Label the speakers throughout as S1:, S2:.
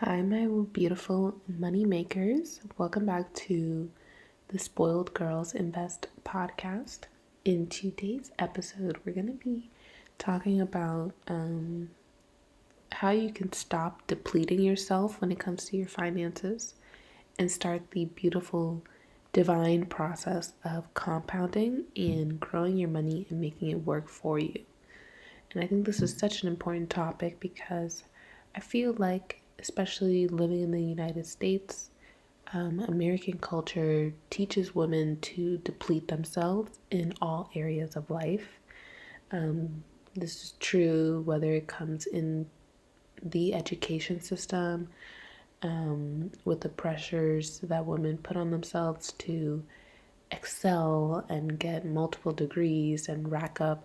S1: Hi, my beautiful money makers. Welcome back to the Spoiled Girls Invest podcast. In today's episode, we're going to be talking about how you can stop depleting yourself when it comes to your finances and start the beautiful divine process of compounding and growing your money and making it work for you. And I think this is such an important topic because I feel like, especially living in the United States, American culture teaches women to deplete themselves in all areas of life. This is true whether it comes in the education system, with the pressures that women put on themselves to excel and get multiple degrees and rack up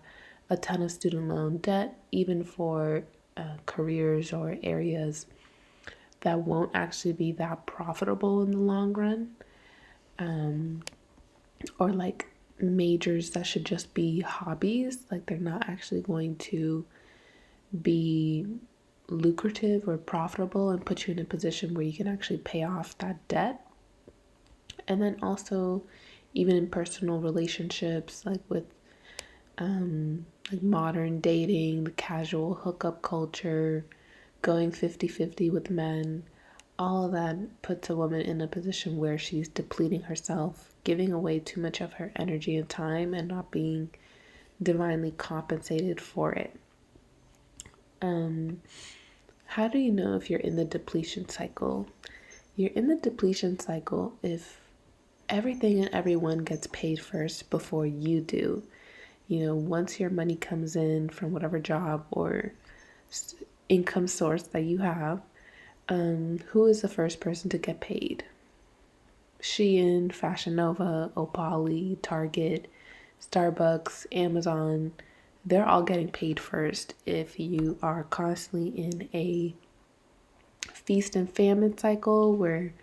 S1: a ton of student loan debt, even for careers or areas that won't actually be that profitable in the long run, or like majors that should just be hobbies, like they're not actually going to be lucrative or profitable and put you in a position where you can actually pay off that debt. And then also, even in personal relationships, like with like modern dating, the casual hookup culture, going 50-50 with men, all of that puts a woman in a position where she's depleting herself, giving away too much of her energy and time, and not being divinely compensated for it. How do you know if you're in the depletion cycle? You're in the depletion cycle if everything and everyone gets paid first before you do. Once your money comes in from whatever job or income source that you have, who is the first person to get paid? Shein, Fashion Nova, Opali, Target, Starbucks, Amazon, they're all getting paid first. If you are constantly in a feast and famine cycle where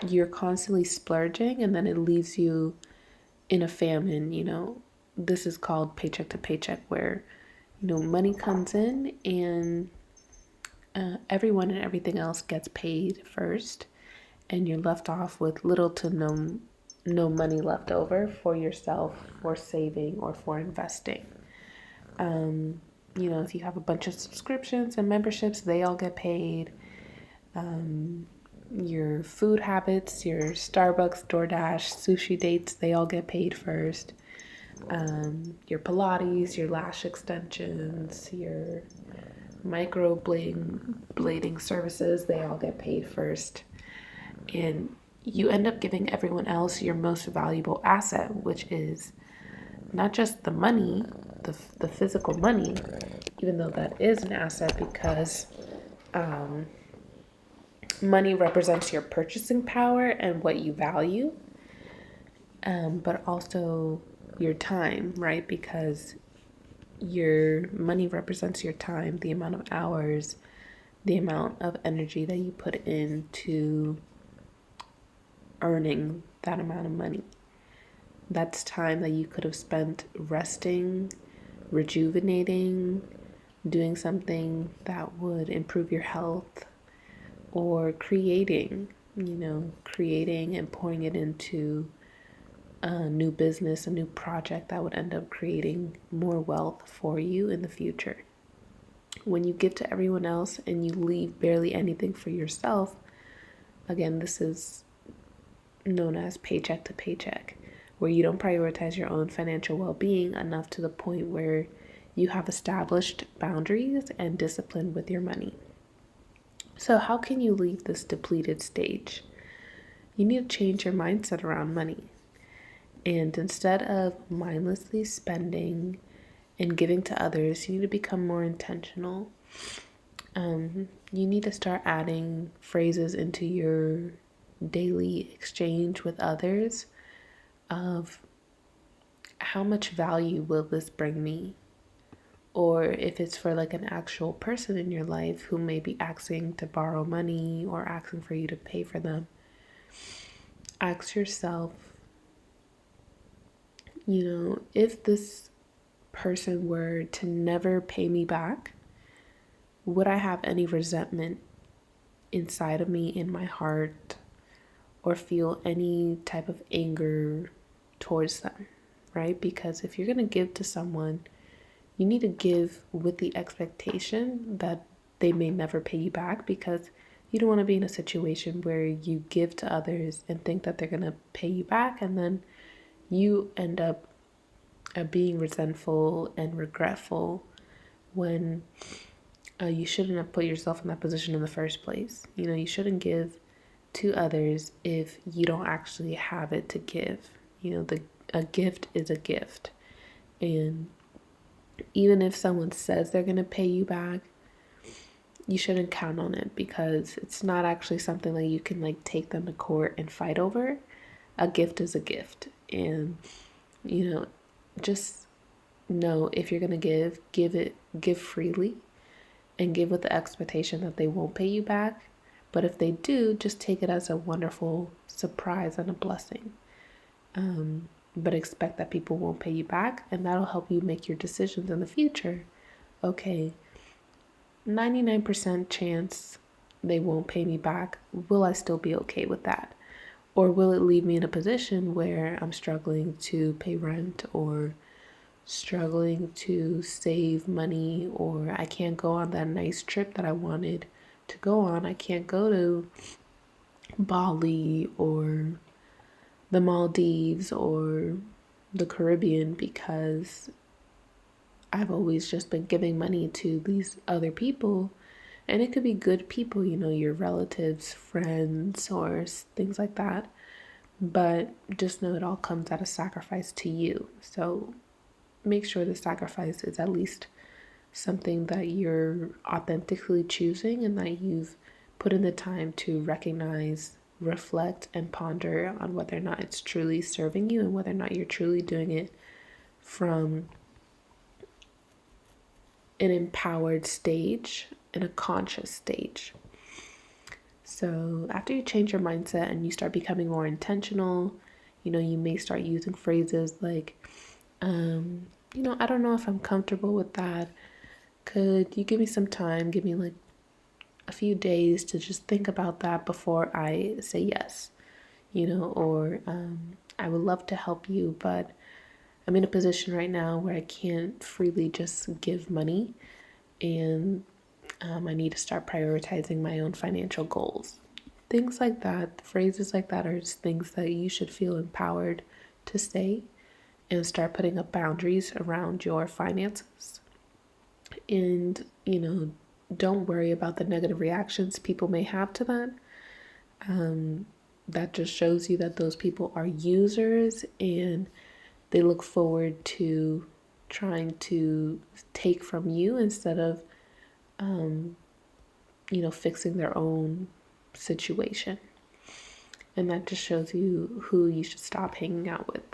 S1: you're constantly splurging and then it leaves you in a famine, this is called paycheck to paycheck, where, money comes in and everyone and everything else gets paid first, and you're left off with little to no money left over for yourself, for saving, or for investing. If you have a bunch of subscriptions and memberships, they all get paid. Your food habits, your Starbucks, DoorDash, sushi dates, they all get paid first. Your Pilates, your lash extensions, your micro blading services, they all get paid first. And you end up giving everyone else your most valuable asset, which is not just the money, the physical money, even though that is an asset because money represents your purchasing power and what you value, but also your time, right? Because your money represents your time, the amount of hours, the amount of energy that you put into earning that amount of money. That's time that you could have spent resting, rejuvenating, doing something that would improve your health, or creating and pouring it into a new business, a new project that would end up creating more wealth for you in the future. When you give to everyone else and you leave barely anything for yourself, again, this is known as paycheck to paycheck, where you don't prioritize your own financial well-being enough to the point where you have established boundaries and discipline with your money. So how can you leave this depleted stage? You need to change your mindset around money. And instead of mindlessly spending and giving to others, you need to become more intentional. You need to start adding phrases into your daily exchange with others of how much value will this bring me? Or if it's for like an actual person in your life who may be asking to borrow money or asking for you to pay for them, ask yourself, if this person were to never pay me back, would I have any resentment inside of me, in my heart, or feel any type of anger towards them, right? Because if you're going to give to someone, you need to give with the expectation that they may never pay you back, because you don't want to be in a situation where you give to others and think that they're going to pay you back, and then you end up being resentful and regretful when you shouldn't have put yourself in that position in the first place. You know, you shouldn't give to others if you don't actually have it to give. You know, a gift is a gift. And even if someone says they're going to pay you back, you shouldn't count on it, because it's not actually something that you can like take them to court and fight over. A gift is a gift. And, you know, just know, if you're going to give freely, and give with the expectation that they won't pay you back. But if they do, just take it as a wonderful surprise and a blessing. But expect that people won't pay you back, and that'll help you make your decisions in the future. Okay, 99% chance they won't pay me back. Will I still be okay with that? Or will it leave me in a position where I'm struggling to pay rent, or struggling to save money, or I can't go on that nice trip that I wanted to go on? I can't go to Bali or the Maldives or the Caribbean because I've always just been giving money to these other people. And it could be good people, you know, your relatives, friends, or things like that. But just know it all comes at a sacrifice to you. So make sure the sacrifice is at least something that you're authentically choosing, and that you've put in the time to recognize, reflect, and ponder on whether or not it's truly serving you, and whether or not you're truly doing it from an empowered stage and a conscious stage. So after you change your mindset and you start becoming more intentional, you know, you may start using phrases like, you know, I don't know if I'm comfortable with that. Could you give me some time? Give me like a few days to just think about that before I say yes, you know, or I would love to help you, but I'm in a position right now where I can't freely just give money, and I need to start prioritizing my own financial goals. Things like that, phrases like that, are just things that you should feel empowered to say, and start putting up boundaries around your finances. And, you know, don't worry about the negative reactions people may have to that. That just shows you that those people are users, and they look forward to trying to take from you instead of, you know, fixing their own situation. And that just shows you who you should stop hanging out with.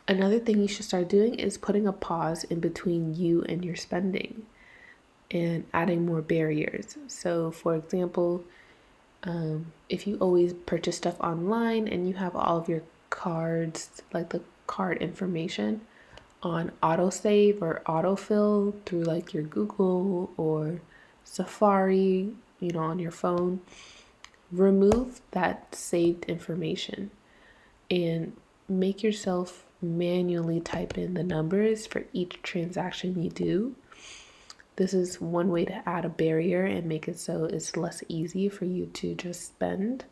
S1: Another thing you should start doing is putting a pause in between you and your spending, and adding more barriers. So, for example, if you always purchase stuff online and you have all of your cards, like the card information, on autosave or autofill through like your Google or Safari, you know, on your phone, remove that saved information and make yourself manually type in the numbers for each transaction you do. This is one way to add a barrier and make it so it's less easy for you to just spend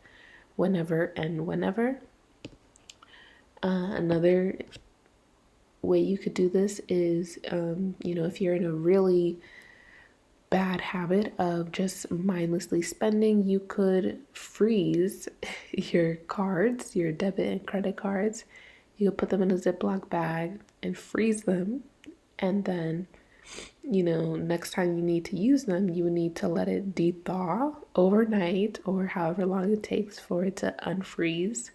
S1: whenever and whenever. Another way you could do this is, you know, if you're in a really bad habit of just mindlessly spending, you could freeze your cards, your debit and credit cards. You could put them in a Ziploc bag and freeze them, and then, you know, next time you need to use them, you would need to let it de-thaw overnight, or however long it takes for it to unfreeze.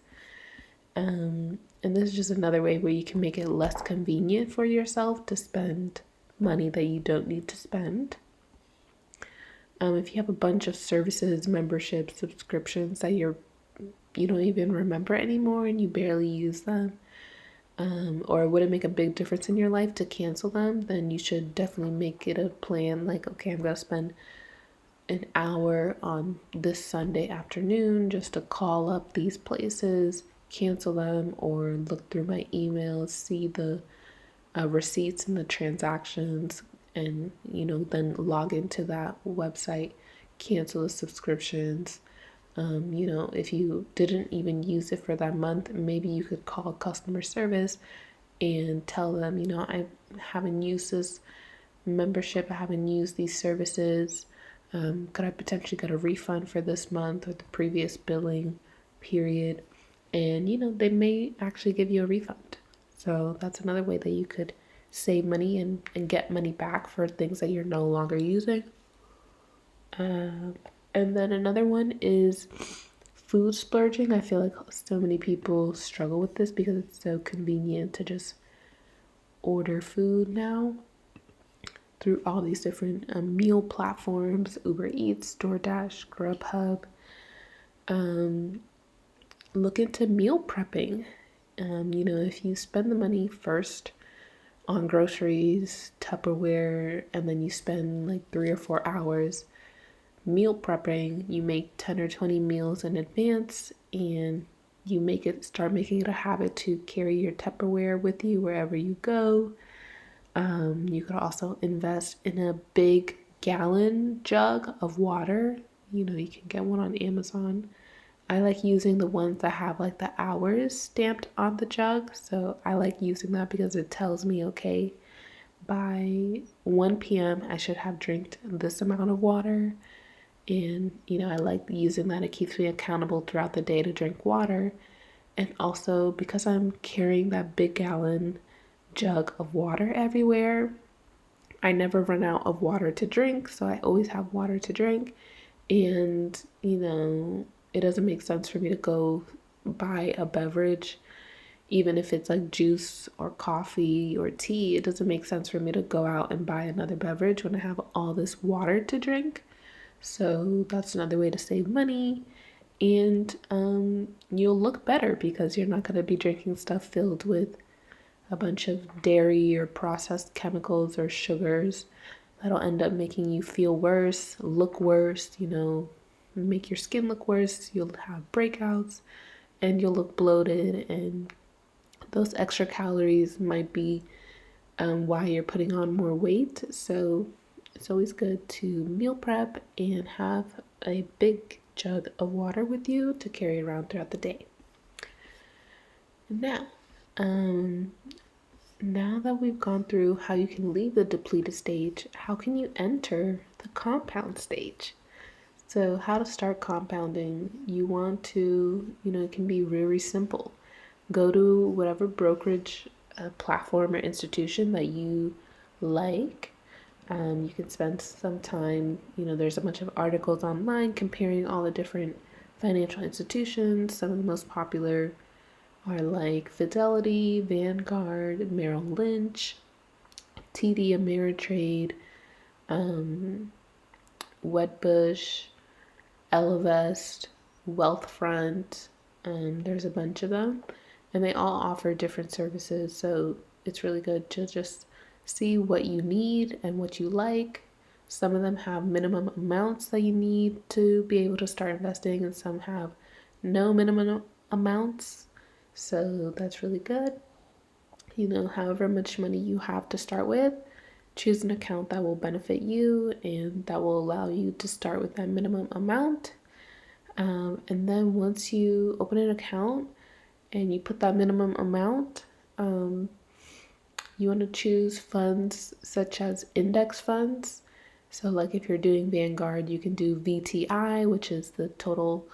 S1: And this is just another way where you can make it less convenient for yourself to spend money that you don't need to spend. If you have a bunch of services, memberships, subscriptions that you don't even remember anymore and you barely use them, or it wouldn't make a big difference in your life to cancel them, then you should definitely make it a plan. Like, okay, I'm going to spend an hour on this Sunday afternoon just to call up these places, cancel them, or look through my emails, see the receipts and the transactions, and then log into that website, cancel the subscriptions. If you didn't even use it for that month, maybe you could call customer service and tell them, I haven't used this membership, I haven't used these services. Could I potentially get a refund for this month or the previous billing period? And they may actually give you a refund. So that's another way that you could save money and get money back for things that you're no longer using. And then another one is food splurging. I feel like so many people struggle with this because it's so convenient to just order food now through all these different meal platforms, Uber Eats, DoorDash, Grubhub. Look into meal prepping. If you spend the money first on groceries, Tupperware, and then you spend like 3 or 4 hours meal prepping, you make 10 or 20 meals in advance, and you start making it a habit to carry your Tupperware with you wherever you go. You could also invest in a big gallon jug of water. You can get one on Amazon. I like using the ones that have like the hours stamped on the jug. So I like using that because it tells me, okay, by 1 p.m. I should have drank this amount of water. And, I like using that. It keeps me accountable throughout the day to drink water. And also because I'm carrying that big gallon jug of water everywhere, I never run out of water to drink. So I always have water to drink. And, it doesn't make sense for me to go buy a beverage, even if it's like juice or coffee or tea. It doesn't make sense for me to go out and buy another beverage when I have all this water to drink. So that's another way to save money. And you'll look better because you're not going to be drinking stuff filled with a bunch of dairy or processed chemicals or sugars that'll end up making you feel worse, look worse, make your skin look worse. You'll have breakouts and you'll look bloated, and those extra calories might be why you're putting on more weight. So it's always good to meal prep and have a big jug of water with you to carry around throughout the day. Now, now that we've gone through how you can leave the depleted stage, how can you enter the compound stage? So how to start compounding? You want to, it can be very simple. Go to whatever brokerage platform or institution that you like. You can spend some time, there's a bunch of articles online comparing all the different financial institutions. Some of the most popular are like Fidelity, Vanguard, Merrill Lynch, TD Ameritrade, Wedbush, Ellevest, Wealthfront. There's a bunch of them, and they all offer different services. So it's really good to just see what you need and what you like. Some of them have minimum amounts that you need to be able to start investing, and some have no minimum amounts. So that's really good. However much money you have to start with, choose an account that will benefit you and that will allow you to start with that minimum amount. And then once you open an account and you put that minimum amount, you want to choose funds such as index funds. So like if you're doing Vanguard, you can do VTI, which is the total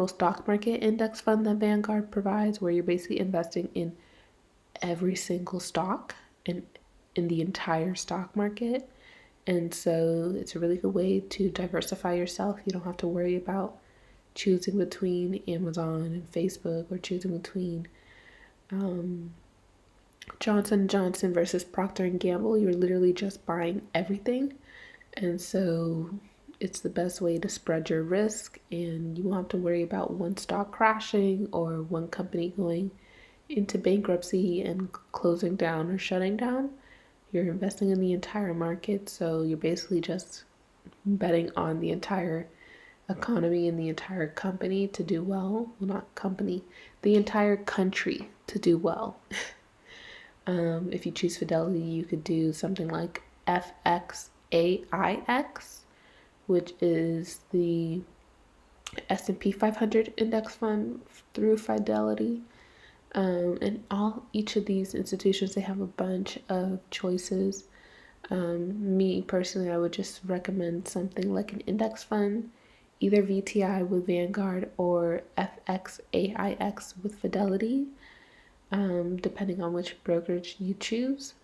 S1: stock market index fund that Vanguard provides, where you're basically investing in every single stock in the entire stock market. And so it's a really good way to diversify yourself. You don't have to worry about choosing between Amazon and Facebook, or choosing between Johnson & Johnson versus Procter & Gamble. You're literally just buying everything. And so it's the best way to spread your risk, and you won't have to worry about one stock crashing or one company going into bankruptcy and closing down or shutting down. You're investing in the entire market, so you're basically just betting on the entire economy and the entire company to do well. Well, not company, the entire country to do well. If you choose Fidelity, you could do something like FXAIX, which is the S&P 500 index fund through Fidelity. And each of these institutions, they have a bunch of choices. Me personally, I would just recommend something like an index fund, either VTI with Vanguard or FXAIX with Fidelity, depending on which brokerage you choose.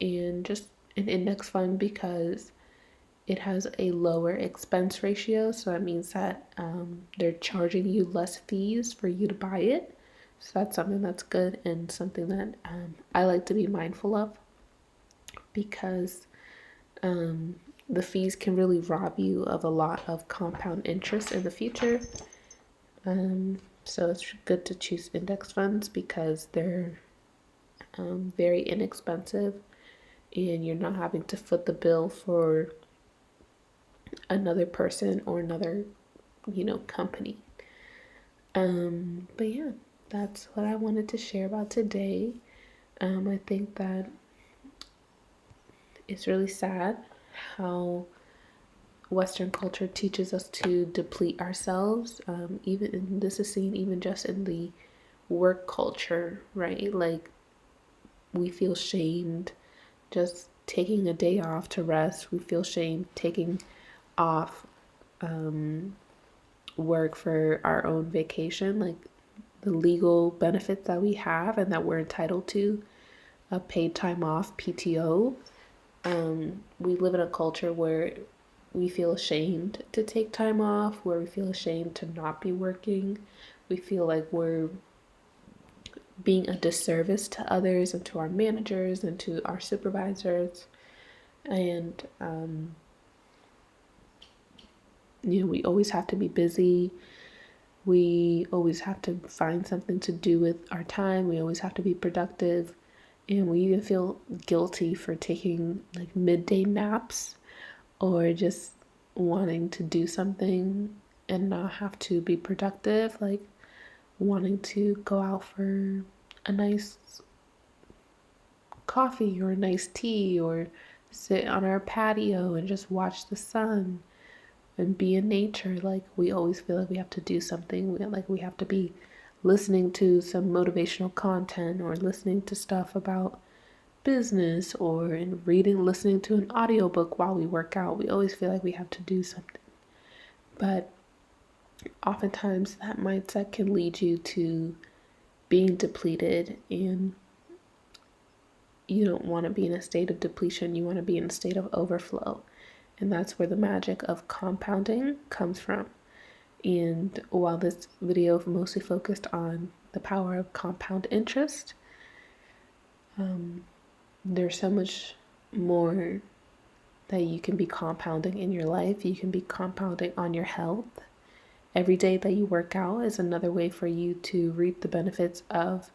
S1: And just an index fund because it has a lower expense ratio. So that means that they're charging you less fees for you to buy it. So that's something that's good and something that I like to be mindful of, because the fees can really rob you of a lot of compound interest in the future. So it's good to choose index funds because they're very inexpensive and you're not having to foot the bill for another person or another, company. But yeah, that's what I wanted to share about today. I think that it's really sad how Western culture teaches us to deplete ourselves. This is seen even just in the work culture, right? Like, we feel shamed just taking a day off to rest. We feel shamed taking off work for our own vacation, like the legal benefits that we have and that we're entitled to, a paid time off, PTO. We live in a culture where we feel ashamed to take time off, where we feel ashamed to not be working. We feel like we're being a disservice to others and to our managers and to our supervisors. And, we always have to be busy. We always have to find something to do with our time. We always have to be productive. And we even feel guilty for taking like midday naps or just wanting to do something and not have to be productive, like wanting to go out for a nice coffee or a nice tea or sit on our patio and just watch the sun and be in nature. Like, we always feel like we have to do something. We have to be listening to some motivational content or listening to stuff about business or listening to an audiobook while we work out. We always feel like we have to do something. But oftentimes that mindset can lead you to being depleted, and you don't want to be in a state of depletion. You want to be in a state of overflow. And that's where the magic of compounding comes from. And while this video mostly focused on the power of compound interest, there's so much more that you can be compounding in your life. You can be compounding on your health. Every day that you work out is another way for you to reap the benefits of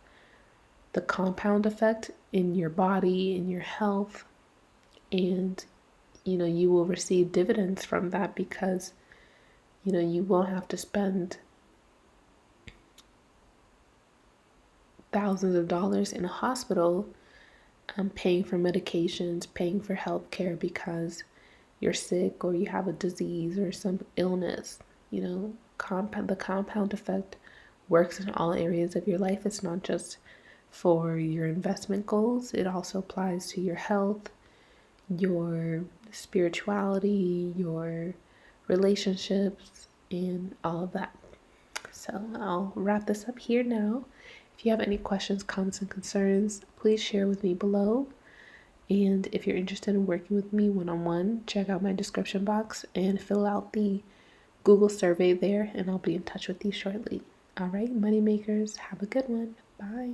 S1: the compound effect in your body, in your health. And, you will receive dividends from that because, you won't have to spend thousands of dollars in a hospital paying for medications, paying for health care because you're sick or you have a disease or some illness. The compound effect works in all areas of your life. It's not just for your investment goals. It also applies to your health, your spirituality, your relationships, and all of that. So I'll wrap this up here now. If you have any questions, comments, and concerns, please share with me below. And if you're interested in working with me one-on-one, check out my description box and fill out the Google survey there, and I'll be in touch with you shortly. All right, money makers, have a good one. Bye.